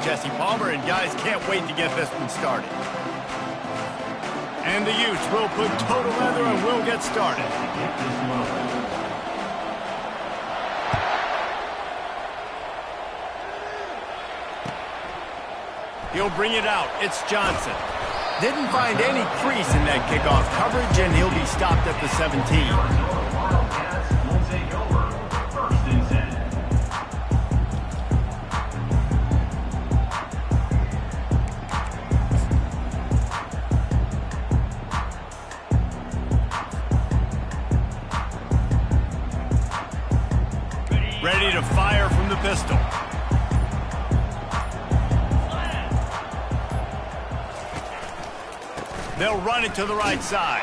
Jesse Palmer, and guys can't wait to get this one started. And the Utes will put total leather and will get started. He'll bring it out. It's Johnson. Didn't find any crease in that kickoff coverage, and he'll be stopped at the 17. Ready to fire from the pistol. They'll run it to the right side.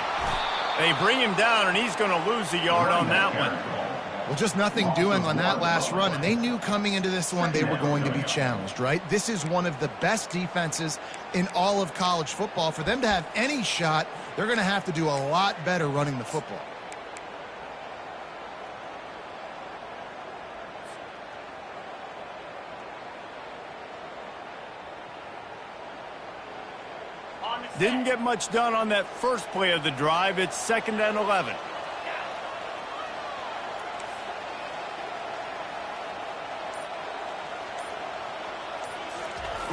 They bring him down, and he's going to lose a yard on that one. Well, just nothing doing on that last run, and they knew coming into this one they were going to be challenged, right? This is one of the best defenses in all of college football. For them to have any shot, they're going to have to do a lot better running the football. Didn't get much done on that first play of the drive. It's 2nd and 11.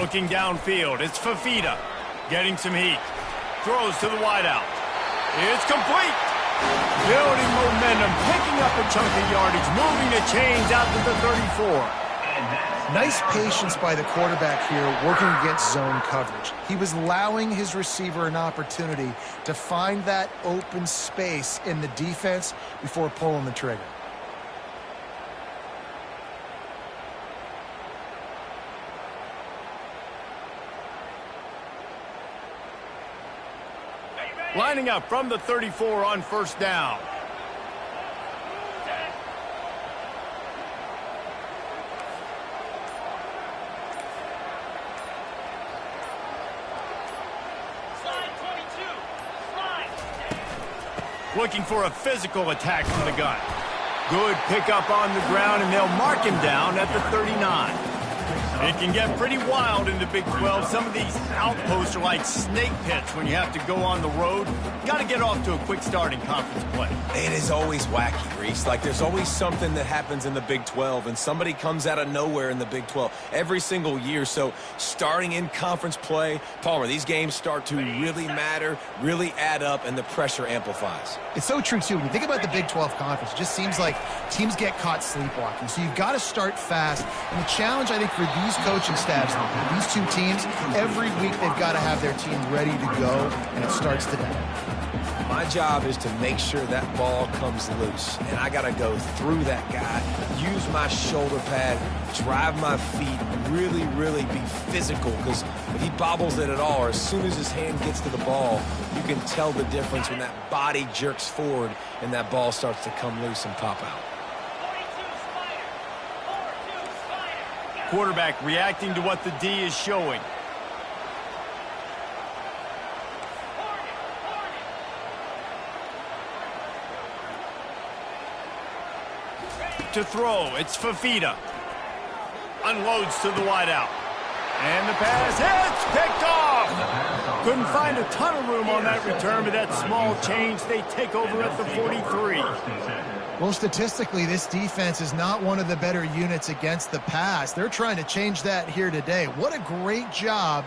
Looking downfield, it's Fafita. Getting some heat. Throws to the wideout. It's complete. Building momentum, picking up a chunk of yardage, moving the chains out to the 34. Nice patience by the quarterback here, working against zone coverage. He was allowing his receiver an opportunity to find that open space in the defense before pulling the trigger. Lining up from the 34 on 1st down. Looking for a physical attack from the gun. Good pickup on the ground, and they'll mark him down at the 39. It can get pretty wild in the Big 12. Some of these outposts are like snake pits when you have to go on the road. Got to get off to a quick start in conference play. It is always wacky, Reese. Like, there's always something that happens in the Big 12, and somebody comes out of nowhere in the Big 12 every single year. So starting in conference play, Palmer, these games start to really matter, really add up, and the pressure amplifies. It's so true, too. When you think about the Big 12 conference, it just seems like teams get caught sleepwalking. So you've got to start fast. And the challenge, I think, for these coaching staffs, these two teams, every week they've got to have their team ready to go, and it starts today. My job is to make sure that ball comes loose, and I got to go through that guy, use my shoulder pad, drive my feet, really, really be physical, because if he bobbles it at all, or as soon as his hand gets to the ball, you can tell the difference when that body jerks forward and that ball starts to come loose and pop out. Quarterback reacting to what the D is showing. To throw, it's Fafita. Unloads to the wideout. And the pass, it's picked off! Couldn't find a ton of room on that return, but that small change, they take over at the 43. Well, statistically, this defense is not one of the better units against the pass. They're trying to change that here today. What a great job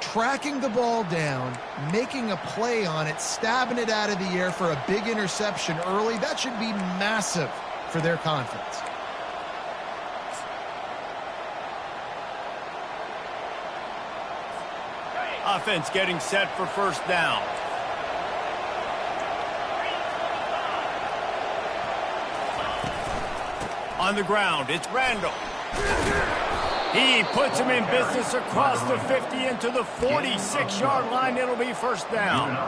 tracking the ball down, making a play on it, stabbing it out of the air for a big interception early. That should be massive for their confidence. Offense getting set for 1st down. On the ground, it's Randall. He puts him in business across the 50 into the 46-yard line. It'll be 1st down.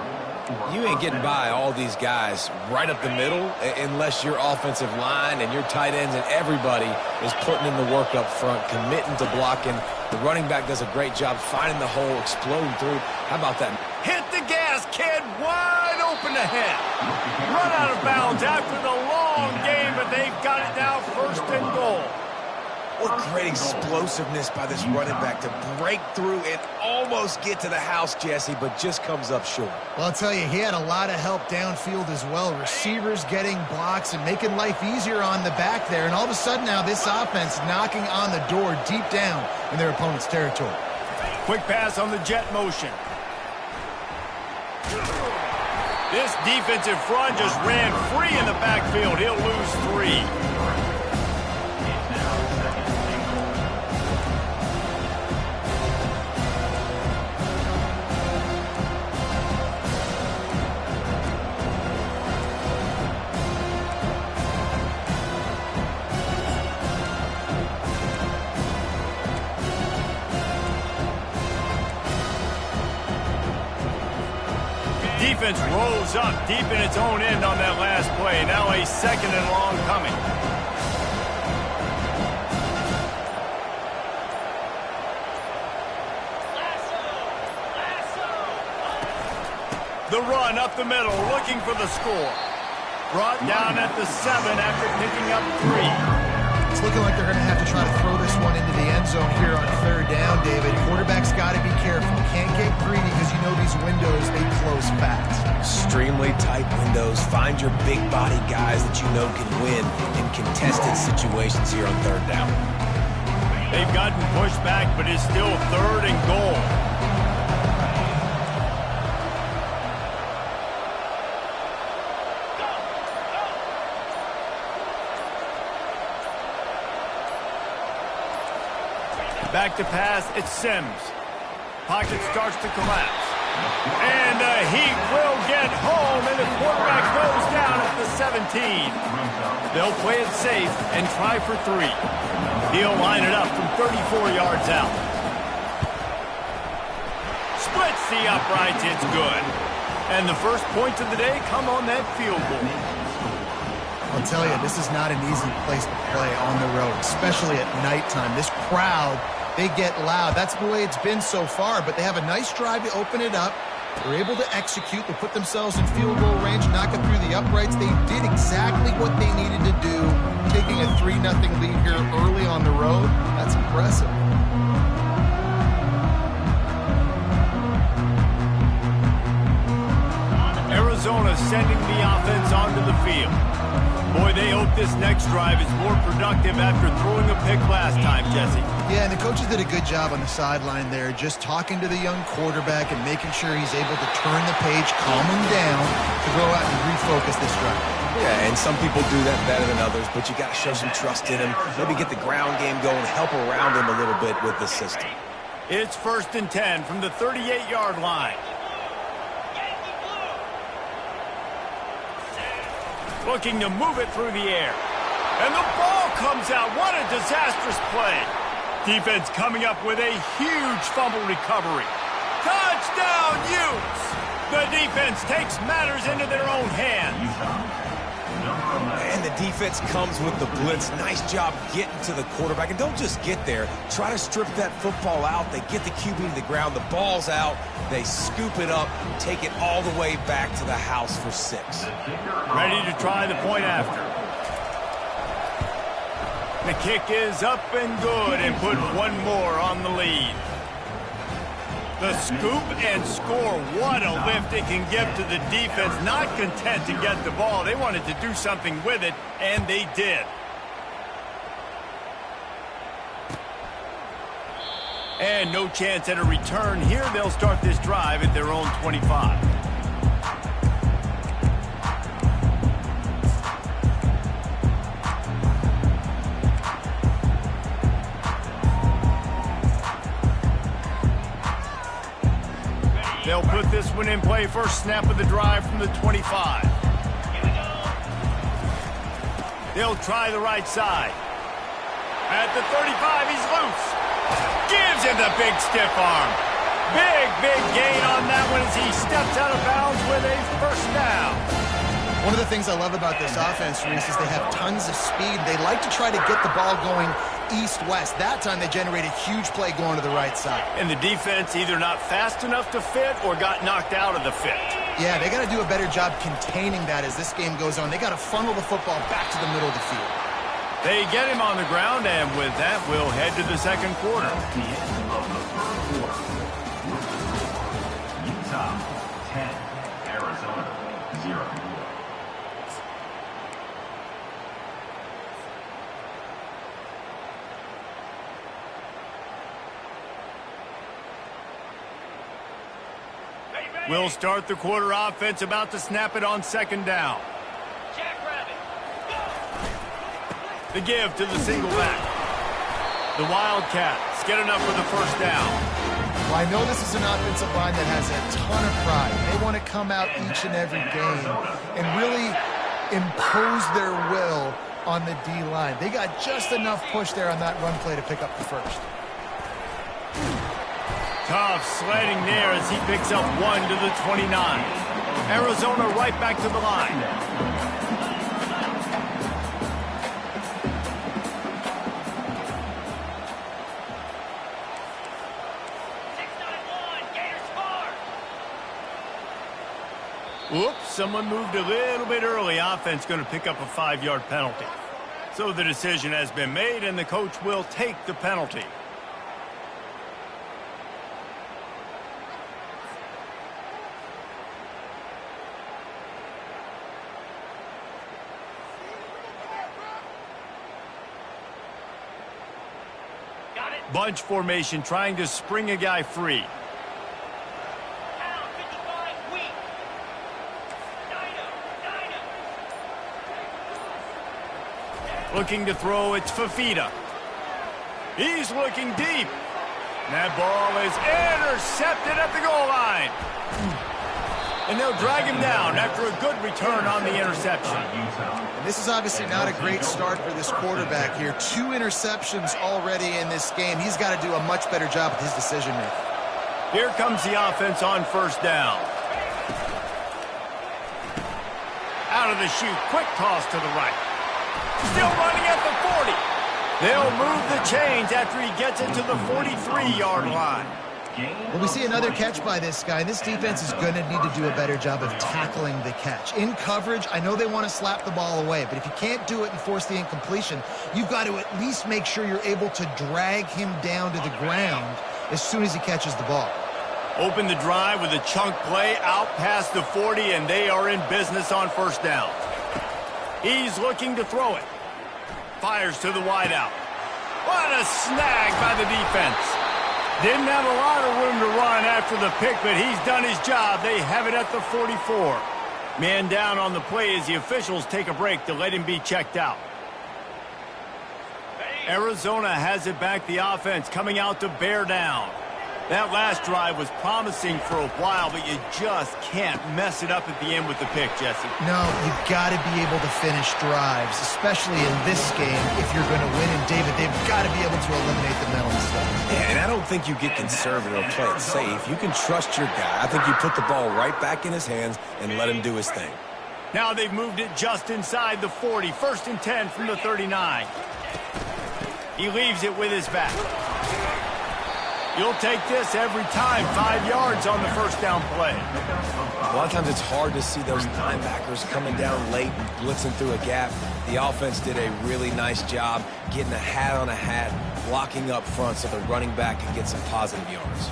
You ain't getting by all these guys right up the middle unless your offensive line and your tight ends and everybody is putting in the work up front, committing to blocking. The running back does a great job finding the hole, exploding through. How about that? Hit the gas, kid. Wide open ahead. Run out of bounds after the long game, but they've got it now 1st and goal. What great explosiveness by this running back to break through and almost get to the house, Jesse, but just comes up short. Well, I'll tell you, he had a lot of help downfield as well. Receivers getting blocks and making life easier on the back there. And all of a sudden now this offense knocking on the door deep down in their opponent's territory. Quick pass on the jet motion. This defensive front just ran free in the backfield. He'll lose 3. Defense rolls up deep in its own end on that last play. Now a 2nd and long coming. The run up the middle, looking for the score. Brought down at the 7 after picking up 3. It's looking like they're going to have to try to throw this one into the end zone here on 3rd down, David. Quarterback's got to be careful. Can't get greedy because you know these windows, they close fast. Extremely tight windows. Find your big body guys that you know can win in contested situations here on 3rd down. They've gotten pushed back, but it's still 3rd and goal. Back to pass, it's Sims. Pocket starts to collapse. And the Heat will get home, and the quarterback goes down at the 17. They'll play it safe and try for 3. He'll line it up from 34 yards out. Splits the uprights, it's good. And the first points of the day come on that field goal. I'll tell you, this is not an easy place to play on the road, especially at nighttime. This crowd, they get loud. That's the way it's been so far, but they have a nice drive to open it up. They're able to execute. They put themselves in field goal range, knock it through the uprights. They did exactly what they needed to do, taking a 3-0 lead here early on the road. That's impressive. Arizona sending the offense onto the field. Boy, they hope this next drive is more productive after throwing a pick last time, Jesse. Yeah, and the coaches did a good job on the sideline there, just talking to the young quarterback and making sure he's able to turn the page, calm him down to go out and refocus this drive. Yeah, and some people do that better than others, but you got to show some trust in him. Maybe get the ground game going, help around him a little bit with the system. It's 1st and 10 from the 38-yard line. Looking to move it through the air. And the ball comes out. What a disastrous play. Defense coming up with a huge fumble recovery. Touchdown, Utes! The defense takes matters into their own hands. And the defense comes with the blitz. Nice job getting to the quarterback. And don't just get there. Try to strip that football out. They get the QB to the ground. The ball's out. They scoop it up, take it all the way back to the house for 6. Ready to try the point after. The kick is up and good and put one more on the lead. The scoop and score. What a lift it can give to the defense. Not content to get the ball. They wanted to do something with it, and they did. And no chance at a return here. They'll start this drive at their own 25. They'll put this one in play. First snap of the drive from the 25. They'll try the right side. At the 35, he's loose. Gives him the big stiff arm. Big gain on that one as he steps out of bounds with a first down. One of the things I love about this offense, Reese, is they have tons of speed. They like to try to get the ball going east-west. That time they generated a huge play going to the right side. And the defense either not fast enough to fit or got knocked out of the fit. Yeah, they got to do a better job containing that as this game goes on. They got to funnel the football back to the middle of the field. They get him on the ground, and with that, we'll head to the second quarter. Utah 10, Arizona 0. We'll start the quarter offense, about to snap it on second down. The give to the single back. The Wildcats get enough for the first down. Well, I know this is an offensive line that has a ton of pride. They want to come out each and every game and really impose their will on the D-line. They got just enough push there on that run play to pick up the first. Tough sledding there as he picks up 1 to the 29. Arizona right back to the line. Oops, someone moved a little bit early. Offense going to pick up a 5-yard penalty. So the decision has been made, and the coach will take the penalty. Bunch formation, trying to spring a guy free. Looking to throw, it's Fafita. He's looking deep. That ball is intercepted at the goal line. And they'll drag him down after a good return on the interception. And this is obviously not a great start for this quarterback here. 2 interceptions already in this game. He's got to do a much better job with his decision-making. Here comes the offense on first down. Out of the chute, quick toss to the right. Still running at the 40. They'll move the chains after he gets it to the 43-yard line. Well, we see another catch by this guy. This defense is going to need to do a better job of tackling the catch. In coverage, I know they want to slap the ball away, but if you can't do it and force the incompletion, you've got to at least make sure you're able to drag him down to the ground as soon as he catches the ball. Open the drive with a chunk play out past the 40, and they are in business on first down. He's looking to throw it. Fires to the wideout. What a snag by the defense. Didn't have a lot of room to run after the pick, but he's done his job. They have it at the 44. Man down on the play as the officials take a break to let him be checked out. Arizona has it back, the offense coming out to bear down. That last drive was promising for a while, but you just can't mess it up at the end with the pick, Jesse. No, you've got to be able to finish drives, especially in this game if you're going to win. And, David, they've got to be able to eliminate the mental mistakes. Yeah, and I don't think you get conservative or play it safe. You can trust your guy. I think you put the ball right back in his hands and let him do his thing. Now they've moved it just inside the 40. 1st and 10 from the 39. He leaves it with his back. You'll take this every time. 5 yards on the first down play. A lot of times it's hard to see those linebackers coming down late and blitzing through a gap. The offense did a really nice job getting a hat on a hat, blocking up front so the running back can get some positive yards.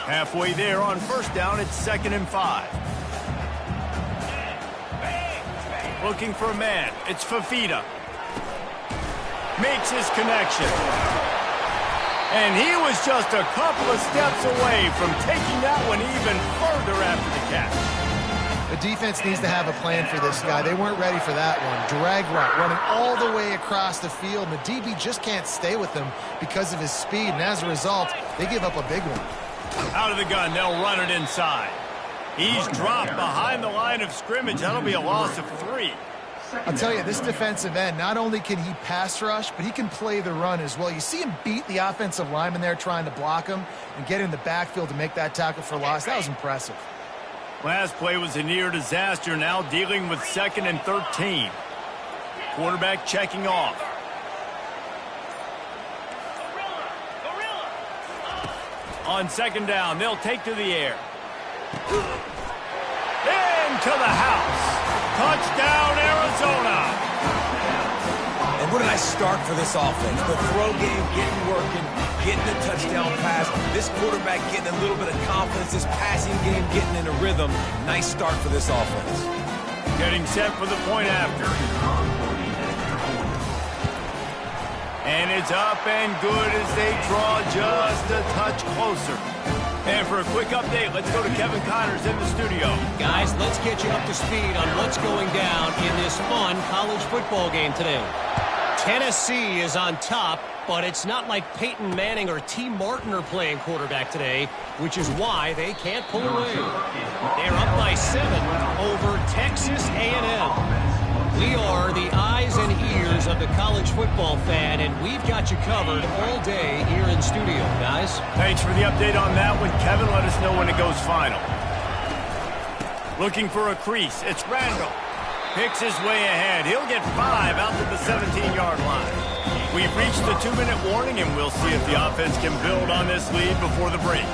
Halfway there on first down, it's 2nd and 5. Looking for a man. It's Fafita. Makes his connection. And he was just a couple of steps away from taking that one even further after the catch. The defense needs to have a plan for this guy. They weren't ready for that one. Drag route, running all the way across the field. And the DB just can't stay with him because of his speed. And as a result, they give up a big one. Out of the gun, they'll run it inside. He's dropped behind the line of scrimmage. That'll be a loss of 3. I'll tell you, this defensive end, not only can he pass rush, but he can play the run as well. You see him beat the offensive lineman there trying to block him and get in the backfield to make that tackle for loss. That was impressive. Last play was a near disaster, now dealing with 2nd and 13. Quarterback checking off. On 2nd down, they'll take to the air. Into the house. Touchdown, Arizona. what a nice start for this offense. The throw game getting working, getting the touchdown pass. This quarterback getting a little bit of confidence. This passing game getting in a rhythm. Nice start for this offense. Getting set for the point after. And it's up and good as they draw just a touch closer. And for a quick update, let's go to Kevin Connors in the studio. Guys, let's get you up to speed on what's going down in this fun college football game today. Tennessee is on top, but it's not like Peyton Manning or T. Martin are playing quarterback today, which is why they can't pull away. They're up by 7 over Texas A&M. We are the eyes and ears of the college football fan, and we've got you covered all day here in studio, guys. Thanks for the update on that one, Kevin. Let us know when it goes final. Looking for a crease. It's Randall. Picks his way ahead. He'll get 5 out to the 17-yard line. We've reached the 2-minute warning, and we'll see if the offense can build on this lead before the break.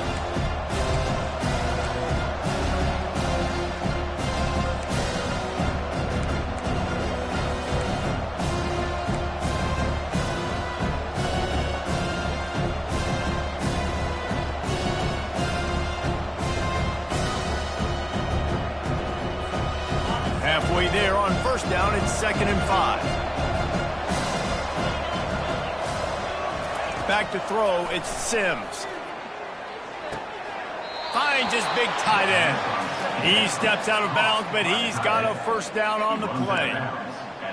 Halfway there on first down, it's 2nd and 5. Back to throw, it's Sims. Finds his big tight end. He steps out of bounds, but he's got a first down on the play.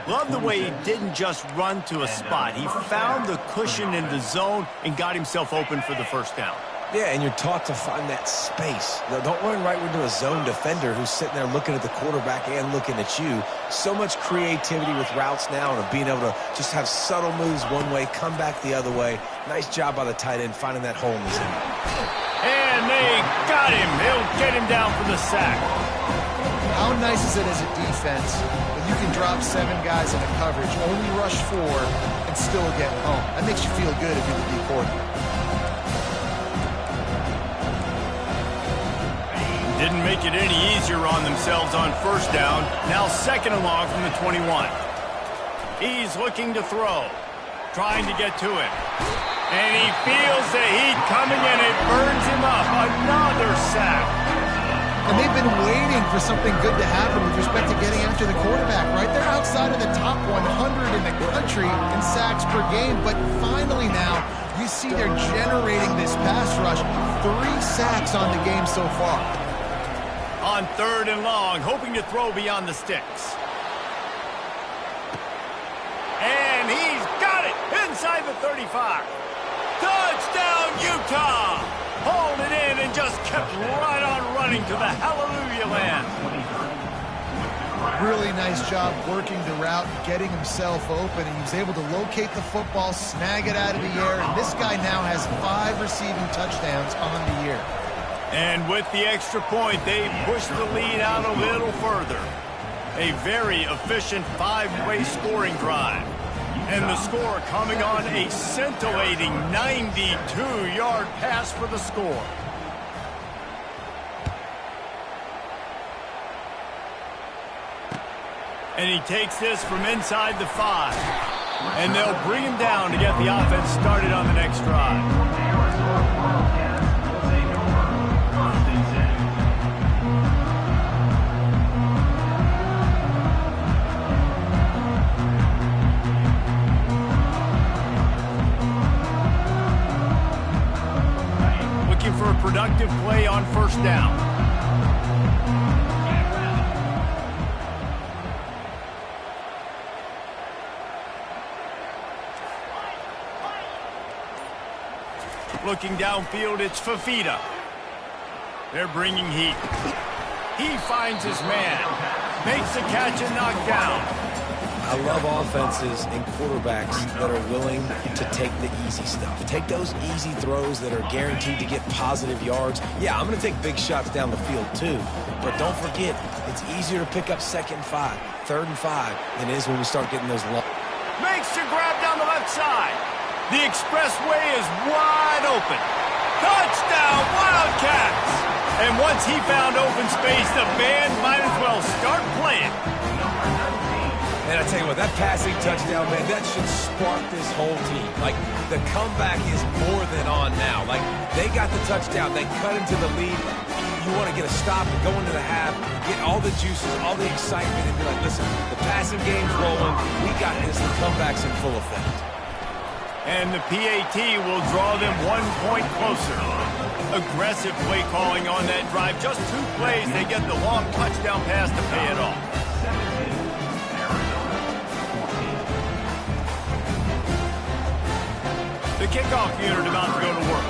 Love the way he didn't just run to a spot. He found the cushion in the zone and got himself open for the first down. Yeah, and you're taught to find that space. Don't run right into a zone defender who's sitting there looking at the quarterback and looking at you. So much creativity with routes now and being able to just have subtle moves one way, come back the other way. Nice job by the tight end finding that hole in the zone. And they got him. They'll get him down for the sack. How nice is it as a defense when you can drop 7 guys in a coverage, only rush 4, and still get home? That makes you feel good if you're the D coordinator. Didn't make it any easier on themselves on first down. Now 2nd and long from the 21. He's looking to throw. Trying to get to it. And he feels the heat coming and it burns him up. Another sack. And they've been waiting for something good to happen with respect to getting after the quarterback, right? They're outside of the top 100 in the country in sacks per game, but finally now you see they're generating this pass rush. 3 sacks on the game so far. On 3rd and long, hoping to throw beyond the sticks. And he's got it inside the 35. Touchdown, Utah! Hauled it in and just kept right on running to the hallelujah land. Really nice job working the route, getting himself open, and he was able to locate the football, snag it out of the air, and this guy now has 5 receiving touchdowns on the year. And with the extra point, they push the lead out a little further. A very efficient 5-way scoring drive. And the score coming on a scintillating 92-yard pass for the score. And he takes this from inside the 5. And they'll bring him down to get the offense started on the next drive. For a productive play on first down. Looking downfield, it's Fafita. They're bringing heat. He finds his man, makes the catch and knocked down. I love offenses and quarterbacks that are willing to take the easy stuff. Take those easy throws that are guaranteed to get positive yards. Yeah, I'm going to take big shots down the field too. But don't forget, it's easier to pick up 2nd and 5, 3rd and 5 than it is when we start getting those long. Makes the grab down the left side. The expressway is wide open. Touchdown, Wildcats! And once he found open space, the band might as well start playing. And I tell you what, that passing touchdown, man, that should spark this whole team. Like, the comeback is more than on now. Like, they got the touchdown. They cut into the lead. You want to get a stop and go into the half, get all the juices, all the excitement, and be like, listen, the passing game's rolling. We got this. The comeback's in full effect. And the PAT will draw them 1 point closer. Aggressive play calling on that drive. Just 2 plays, they get the long touchdown pass to pay it off. The kickoff unit about to go to work.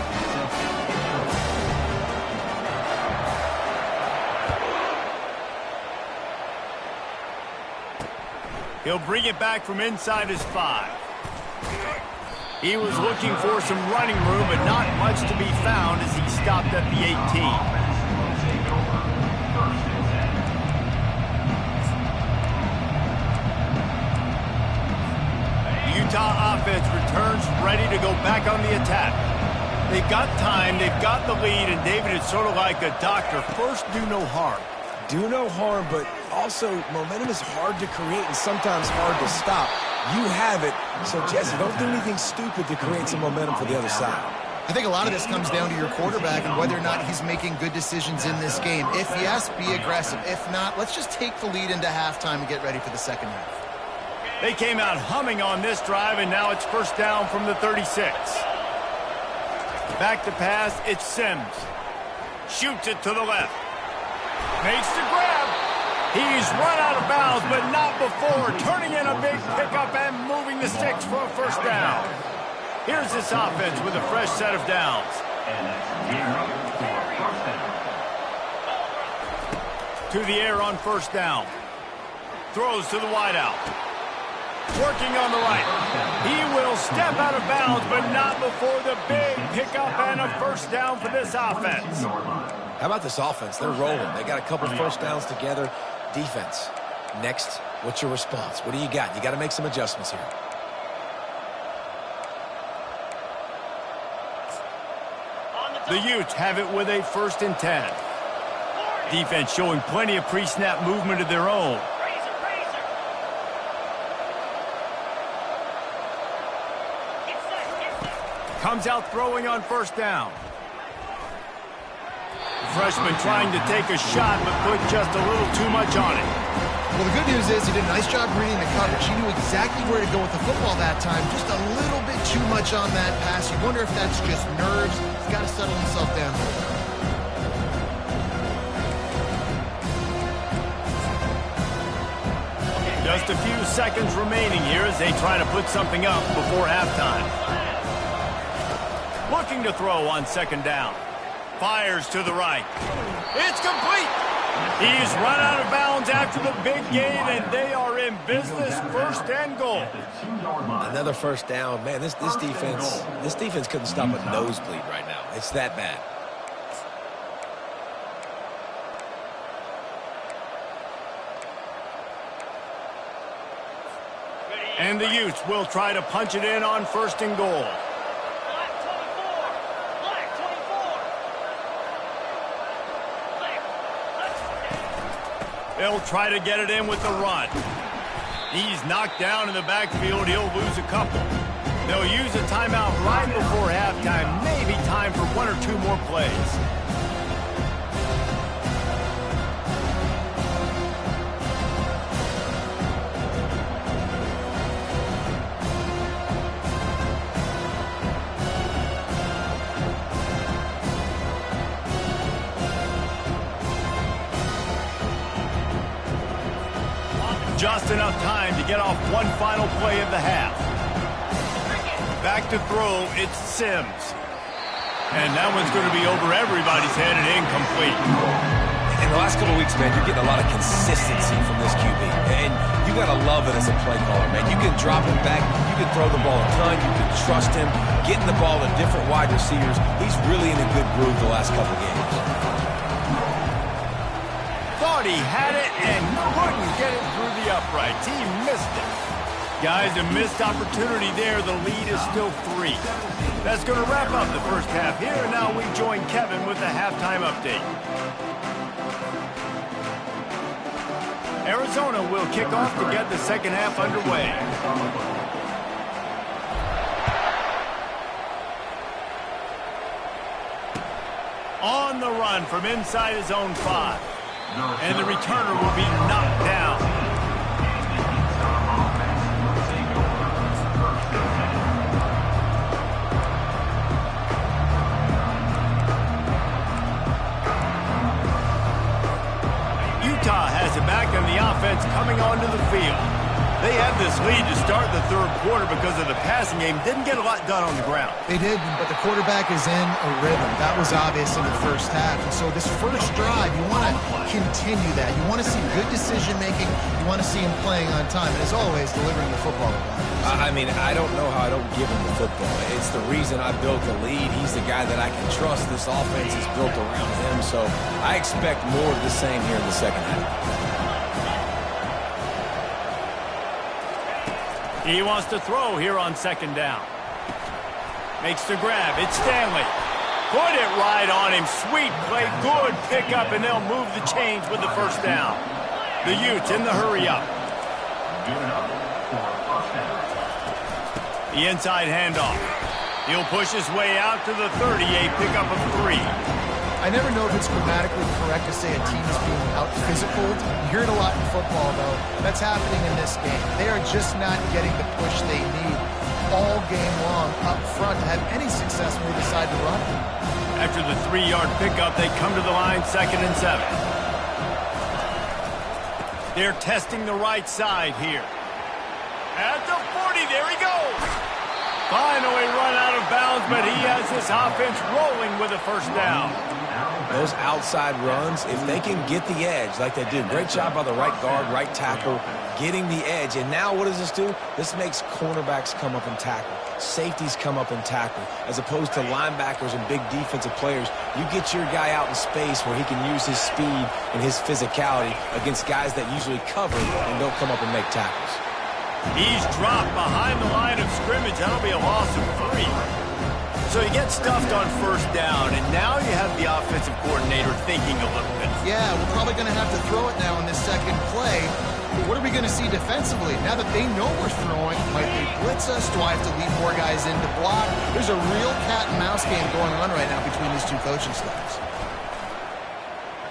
He'll bring it back from inside his 5. He was looking for some running room, but not much to be found as he stopped at the 18. The Utah offense returns ready to go back on the attack. They've got time, they've got the lead, and David, it's sort of like a doctor. First, do no harm. Do no harm, but also momentum is hard to create and sometimes hard to stop. You have it, so Jesse, don't do anything stupid to create some momentum for the other side. I think a lot of this comes down to your quarterback and whether or not he's making good decisions in this game. If yes, be aggressive. If not, let's just take the lead into halftime and get ready for the second half. They came out humming on this drive, and now it's first down from the 36. Back to pass, it's Sims. Shoots it to the left. Makes the grab. He's run out of bounds, but not before. Turning in a big pickup and moving the sticks for a first down. Here's this offense with a fresh set of downs. To the air on first down. Throws to the wideout. Working on the right. He will step out of bounds, but not before the big pickup and a first down for this offense. How about this offense? They're rolling. They got a couple first downs together. Defense. Next, what's your response? What do you got? You got to make some adjustments here. The Utes have it with a 1st and 10. Defense showing plenty of pre-snap movement of their own. Comes out throwing on first down. The freshman trying to take a shot, but put just a little too much on it. Well, the good news is he did a nice job reading the coverage. He knew exactly where to go with the football that time. Just a little bit too much on that pass. You wonder if that's just nerves. He's got to settle himself down. Just a few seconds remaining here as they try to put something up before halftime. Looking to throw on second down. Fires to the right. It's complete. He's run out of bounds after the big gain, and they are in business. 1st and goal. Another first down. Man, this defense couldn't stop a nosebleed right now. It's that bad. And the Utes will try to punch it in on 1st and goal. They'll try to get it in with the run. He's knocked down in the backfield. He'll lose a couple. They'll use a timeout right before halftime. Maybe time for 1 or 2 more plays. Just enough time to get off one final play of the half. Back to throw, it's Sims. And that one's going to be over everybody's head and incomplete. In the last couple of weeks, man, you're getting a lot of consistency from this QB. And you got to love it as a play caller, man. You can drop him back. You can throw the ball a ton. You can trust him. Getting the ball to different wide receivers. He's really in a good groove the last couple of games. Thought he had it and couldn't get it through the uprights. He missed it. Guys, a missed opportunity there. The lead is still 3. That's going to wrap up the first half here. And now we join Kevin with the halftime update. Arizona will kick off to get the second half underway. On the run from inside his own 5. And the returner will be knocked down. Utah has it back and the offense coming onto the field. They had this lead to start the third quarter because of the passing game. Didn't get a lot done on the ground. They did, but the quarterback is in a rhythm. That was obvious in the first half. And so this first drive, you want to continue that. You want to see good decision-making. You want to see him playing on time. And as always, delivering the football. I mean, I don't know how I don't give him the football. It's the reason I built the lead. He's the guy that I can trust. This offense is built around him. So I expect more of the same here in the second half. He wants to throw here on second down. Makes the grab. It's Stanley. Put it right on him. Sweet play. Good pickup, and they'll move the chains with the first down. The Utes in the hurry up. The inside handoff. He'll push his way out to the 30, a pickup of 3. I never know if it's grammatically correct to say a team is being out-physicaled. You hear it a lot in football, though. That's happening in this game. They are just not getting the push they need all game long up front to have any success when they decide to run. After the 3-yard pickup, they come to the line, 2nd and 7. They're testing the right side here. At the 40, there he goes. Finally run out of bounds, but he has this offense rolling with a first down. Those outside runs, if they can get the edge like they do, great job by the right guard, right tackle, getting the edge. And now what does this do? This makes cornerbacks come up and tackle. Safeties come up and tackle. As opposed to linebackers and big defensive players, you get your guy out in space where he can use his speed and his physicality against guys that usually cover and don't come up and make tackles. He's dropped behind the line of scrimmage. That'll be a loss of 3. So you get stuffed on first down, and now you have the offensive coordinator thinking a little bit. Yeah, we're probably going to have to throw it now in this second play. But what are we going to see defensively? Now that they know we're throwing, might they blitz us? Do I have to leave more guys in to block? There's a real cat-and-mouse game going on right now between these two coaching staffs.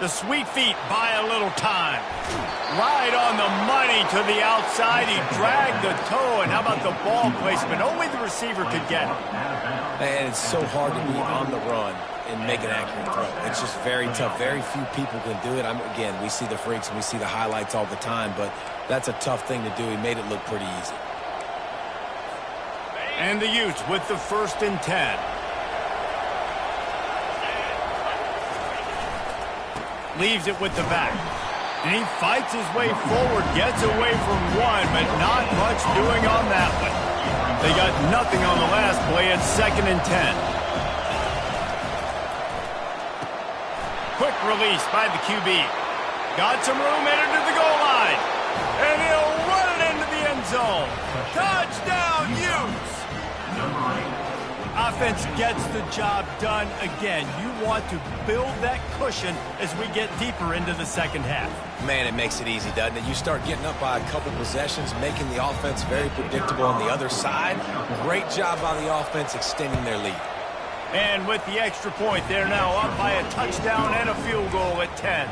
The sweet feet buy a little time. Right on the money to the outside. He dragged the toe, and how about the ball placement? Only the receiver could get it. And it's so hard to be on the run and make an accurate throw. It's just very tough. Very few people can do it. Again, we see the freaks and we see the highlights all the time, but that's a tough thing to do. He made it look pretty easy. And the Utes with the 1st and 10. Leaves it with the back. And he fights his way forward, gets away from one, but not much doing on that one. They got nothing on the last play. It's 2nd and 10. Quick release by the QB. Got some room, entered to the goal line. And he'll run it into the end zone. Touchdown, Utes! Offense gets the job done again. You want to build that cushion as we get deeper into the second half. Man, it makes it easy, doesn't it? You start getting up by a couple possessions, making the offense very predictable on the other side. Great job by the offense extending their lead. And with the extra point, they're now up by a touchdown and a field goal at 10.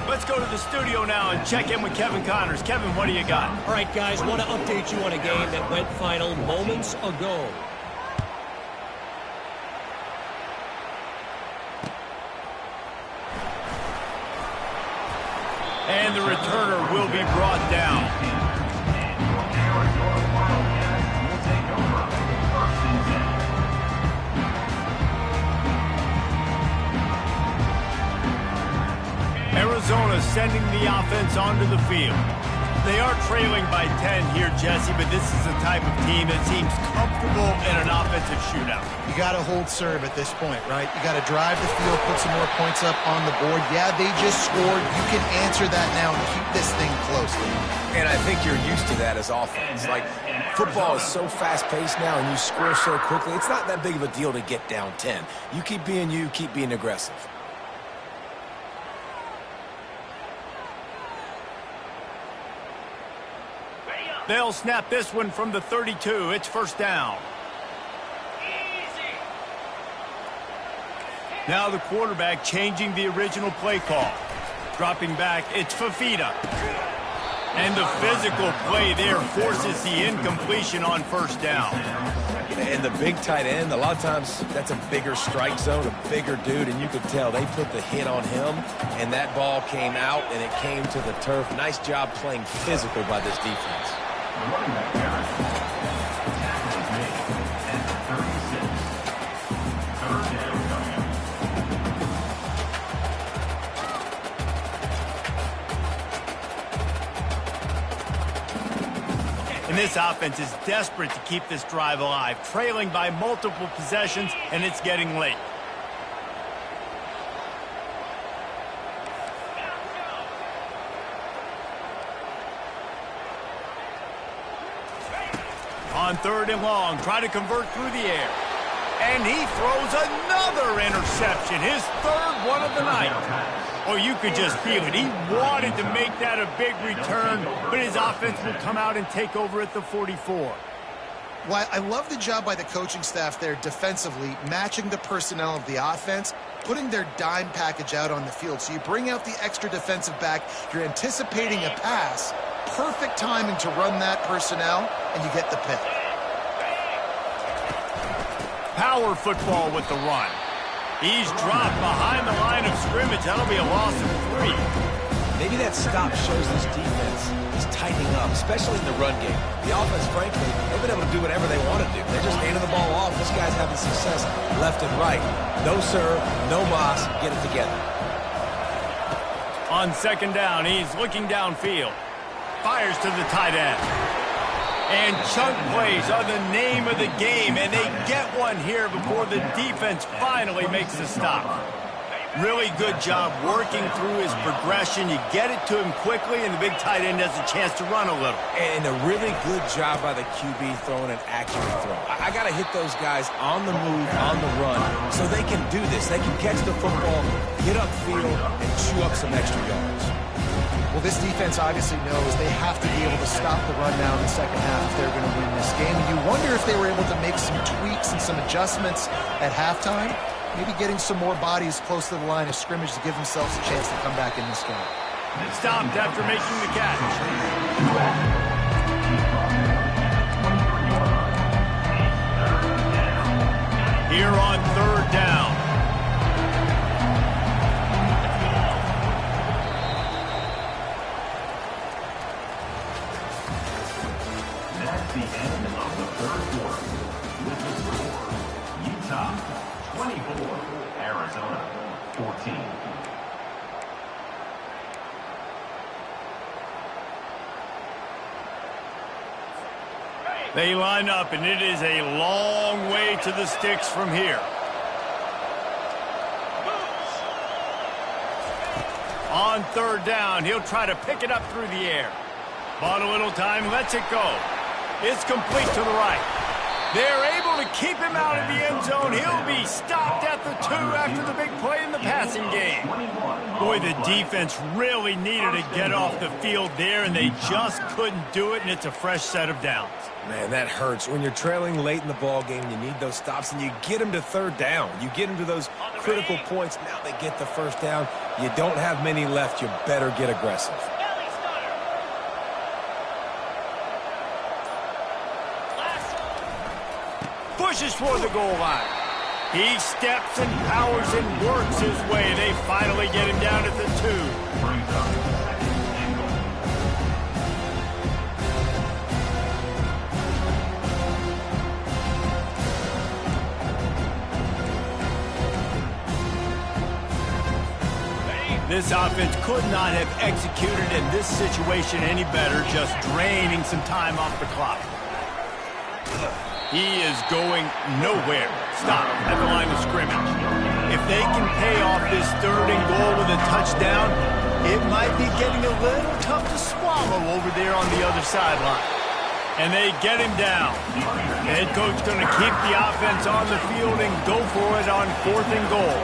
Let's go to the studio now and check in with Kevin Connors. Kevin, what do you got? All right, guys, want to update you on a game that went final moments ago. And the returner will be brought down. Arizona sending the offense onto the field. They are trailing by 10 here, Jesse, but this is the type of team that seems comfortable in an offensive shootout. You got to hold serve at this point, right? You got to drive the field, put some more points up on the board. Yeah, they just scored. You can answer that now and keep this thing close. And I think you're used to that as offense. Like, football is so fast-paced now and you score so quickly, it's not that big of a deal to get down 10. You keep being you, keep being aggressive. They'll snap this one from the 32. It's first down. Now the quarterback changing the original play call. Dropping back, it's Fafita. And the physical play there forces the incompletion on first down. And the big tight end, a lot of times that's a bigger strike zone, a bigger dude, and you could tell they put the hit on him, and that ball came out, and it came to the turf. Nice job playing physical by this defense. And this offense is desperate to keep this drive alive, trailing by multiple possessions, and it's getting late. On 3rd and long, try to convert through the air. And he throws another interception, his 3rd one of the night. Oh, you could just feel it. He wanted to make that a big return, but his offense will come out and take over at the 44. Well, I love the job by the coaching staff there defensively, matching the personnel of the offense, putting their dime package out on the field. So you bring out the extra defensive back, you're anticipating a pass, perfect timing to run that personnel, and you get the pick. Power football with the run. He's dropped behind the line of scrimmage. That'll be a loss of 3. Maybe that stop shows this defense is tightening up, especially in the run game. The offense, frankly, they've been able to do whatever they want to do. They're just handing the ball off. This guy's having success left and right. No serve, no moss. Get it together. On 2nd down, he's looking downfield. Fires to the tight end. And chunk plays are the name of the game, and they get one here before the defense finally makes the stop. Really good job working through his progression. You get it to him quickly, and the big tight end has a chance to run a little. And a really good job by the QB throwing an accurate throw. I got to hit those guys on the move, on the run, so they can do this. They can catch the football, get upfield, and chew up some extra yards. Well, this defense obviously knows they have to be able to stop the run now in the second half if they're going to win this game. And you wonder if they were able to make some tweaks and some adjustments at halftime, maybe getting some more bodies close to the line of scrimmage to give themselves a chance to come back in this game. Stopped after making the catch. Here on 3rd down. The end of the 3rd quarter. With the score, Utah 24, Arizona 14. They line up, and it is a long way to the sticks from here. On 3rd down, he'll try to pick it up through the air. Bought a little time, lets it go. It's complete to the right. They're able to keep him out of the end zone. He'll be stopped at the 2 after the big play in the passing game. Boy, the defense really needed to get off the field there, and they just couldn't do it, and it's a fresh set of downs. Man, that hurts. When you're trailing late in the ball game, you need those stops, and you get them to 3rd down. You get them to those critical points. Now they get the 1st down. You don't have many left. You better get aggressive. Pushes for the goal line. He steps and powers and works his way. They finally get him down at the 2. This offense could not have executed in this situation any better, just draining some time off the clock. He is going nowhere. Stop at the line of scrimmage. If they can pay off this 3rd and goal with a touchdown, it might be getting a little tough to swallow over there on the other sideline. And they get him down. The head coach going to keep the offense on the field and go for it on 4th and goal.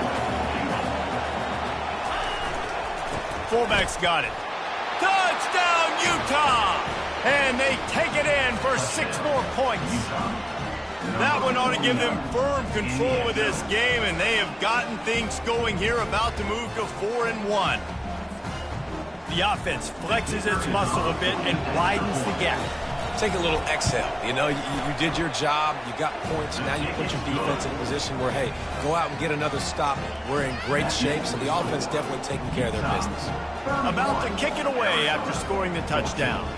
Fullback's got it. Touchdown, Utah! And they take it in for 6 more points. That one ought to give them firm control of this game, and they have gotten things going here, about to move to 4-1. The offense flexes its muscle a bit and widens the gap. Take a little exhale. You know, you did your job. You got points. Now you put your defense in a position where, hey, go out and get another stop. We're in great shape, so the offense definitely taking care of their business. About to kick it away after scoring the touchdown.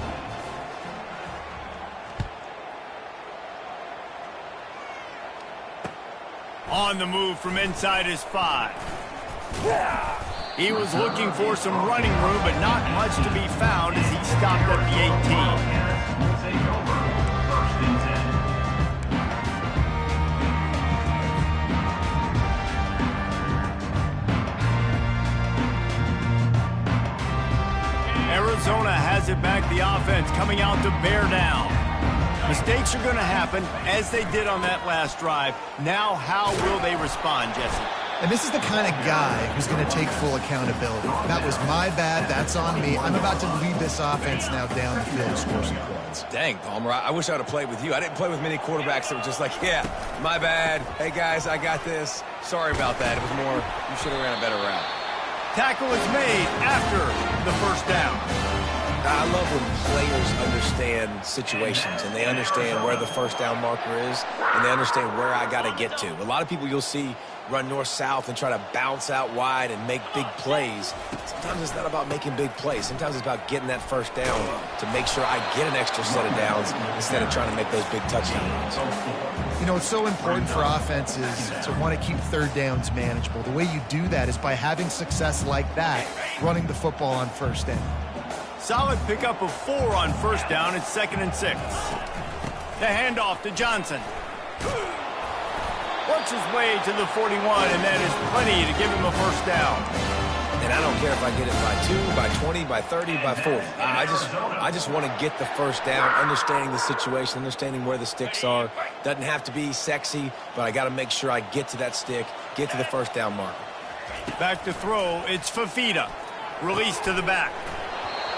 On the move from inside his 5. He was looking for some running room, but not much to be found as he stopped at the 18. Take over. 1st and 10. Arizona has it back, the offense coming out to bear down. Mistakes are going to happen, as they did on that last drive. Now, how will they respond, Jesse? And this is the kind of guy who's going to take full accountability. That was my bad. That's on me. I'm about to lead this offense now down the field to score some points. Dang, Palmer, I wish I would have played with you. I didn't play with many quarterbacks that were just like, yeah, my bad. Hey, guys, I got this. Sorry about that. It was more, you should have ran a better route. Tackle is made after the 1st down. I love when players understand situations and they understand where the 1st down marker is and they understand where I got to get to. A lot of people you'll see run north-south and try to bounce out wide and make big plays. Sometimes it's not about making big plays. Sometimes it's about getting that 1st down to make sure I get an extra set of downs instead of trying to make those big touchdown runs. You know, it's so important for offenses to want to keep 3rd downs manageable. The way you do that is by having success like that, running the football on 1st down. Solid pickup of 4 on 1st down. It's 2nd and 6. The handoff to Johnson. Works his way to the 41, and that is plenty to give him a 1st down. And I don't care if I get it by 2, by 20, by 30, by 40. I just want to get the 1st down, understanding the situation, understanding where the sticks are. Doesn't have to be sexy, but I got to make sure I get to that stick, get to the 1st down marker. Back to throw, it's Fafita. Release to the back.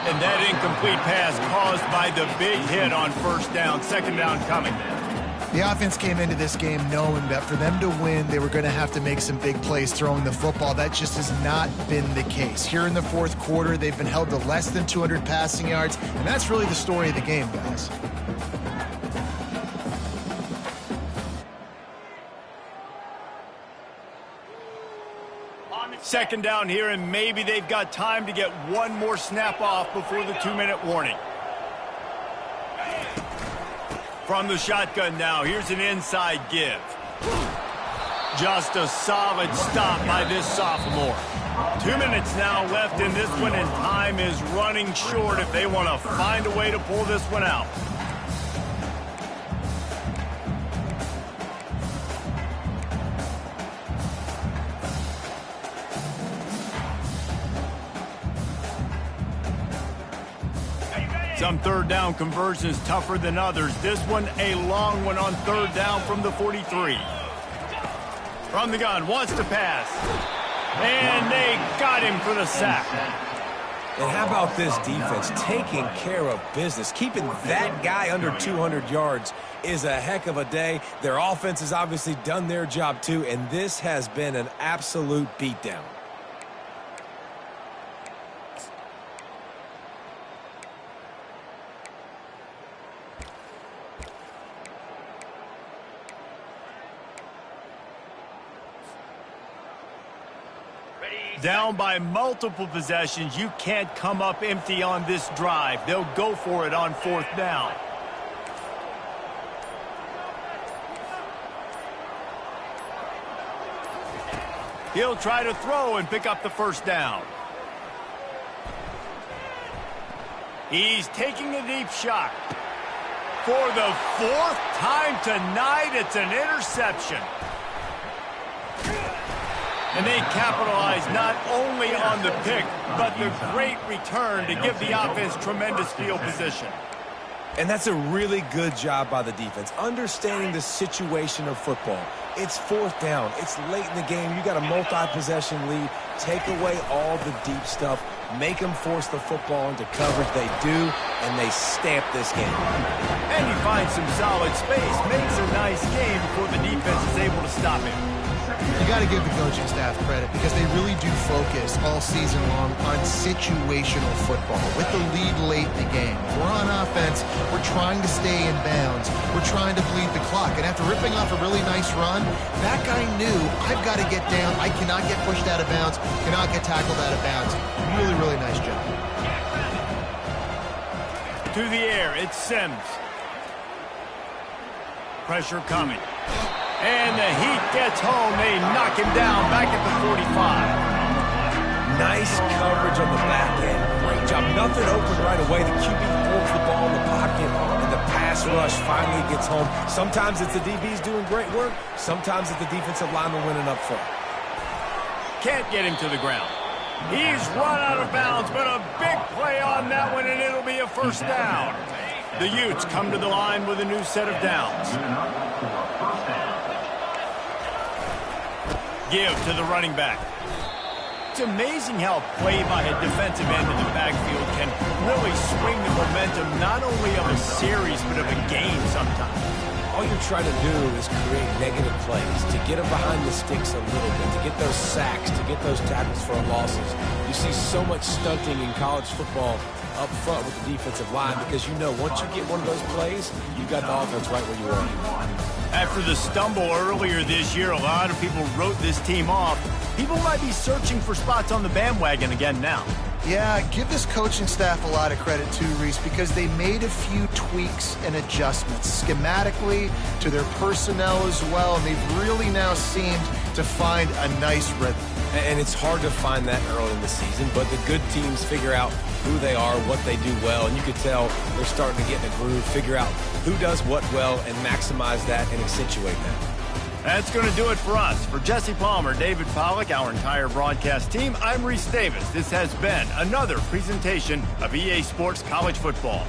And that incomplete pass caused by the big hit on 1st down. 2nd down coming. The offense came into this game knowing that for them to win, they were going to have to make some big plays throwing the football. That just has not been the case. Here in the 4th quarter, they've been held to less than 200 passing yards, and that's really the story of the game, guys. Second down here, and maybe they've got time to get one more snap off before the 2-minute warning. From the shotgun now, here's an inside give. Just a solid stop by this sophomore. 2 minutes now left in this one, and time is running short if they want to find a way to pull this one out. Some 3rd down conversions tougher than others. This one a long one on 3rd down from the 43. From the gun, wants to pass. And they got him for the sack. And how about this defense taking care of business? Keeping that guy under 200 yards is a heck of a day. Their offense has obviously done their job too, and this has been an absolute beatdown. Down by multiple possessions, you can't come up empty on this drive. They'll go for it on 4th down. He'll try to throw and pick up the 1st down. He's taking a deep shot. For the 4th time tonight, it's an interception. And they capitalize not only on the pick, but the great return to give the offense tremendous field position. And that's a really good job by the defense, understanding the situation of football. It's fourth down. It's late in the game. You got a multi-possession lead. Take away all the deep stuff. Make them force the football into coverage. They do, and they stamp this game. And he finds some solid space, makes a nice game before the defense is able to stop him. You got to give the coaching staff credit because they really do focus all season long on situational football. With the lead late in the game, we're on offense, we're trying to stay in bounds, we're trying to bleed the clock. And after ripping off a really nice run, that guy knew, I've got to get down, I cannot get pushed out of bounds, cannot get tackled out of bounds. Really, really nice job. To the air, it's Sims. Pressure coming. And the Heat gets home. They knock him down back at the 45. Nice coverage on the back end. Great job. Nothing open right away. The QB pulls the ball in the pocket, and the pass rush finally gets home. Sometimes it's the DBs doing great work. Sometimes it's the defensive lineman winning up front. Can't get him to the ground. He's run out of bounds, but a big play on that one, and it'll be a first down. The Utes come to the line with a new set of downs. Give to the running back. It's amazing how play by a defensive end of the backfield can really swing the momentum not only of a series but of a game sometimes. All you're trying to do is create negative plays, to get them behind the sticks a little bit, to get those sacks, to get those tackles for losses. You see so much stunting in college football up front with the defensive line because you know once you get one of those plays, you got the offense right where you want it. After the stumble earlier this year, a lot of people wrote this team off. People might be searching for spots on the bandwagon again now. Yeah, give this coaching staff a lot of credit too, Reese, because they made a few tweaks and adjustments schematically to their personnel as well, and they've really now seemed to find a nice rhythm. And it's hard to find that early in the season, but the good teams figure out who they are, what they do well, and you could tell they're starting to get in a groove, figure out who does what well, and maximize that and accentuate that. That's going to do it for us. For Jesse Palmer, David Pollack, our entire broadcast team, I'm Reese Davis. This has been another presentation of EA Sports College Football.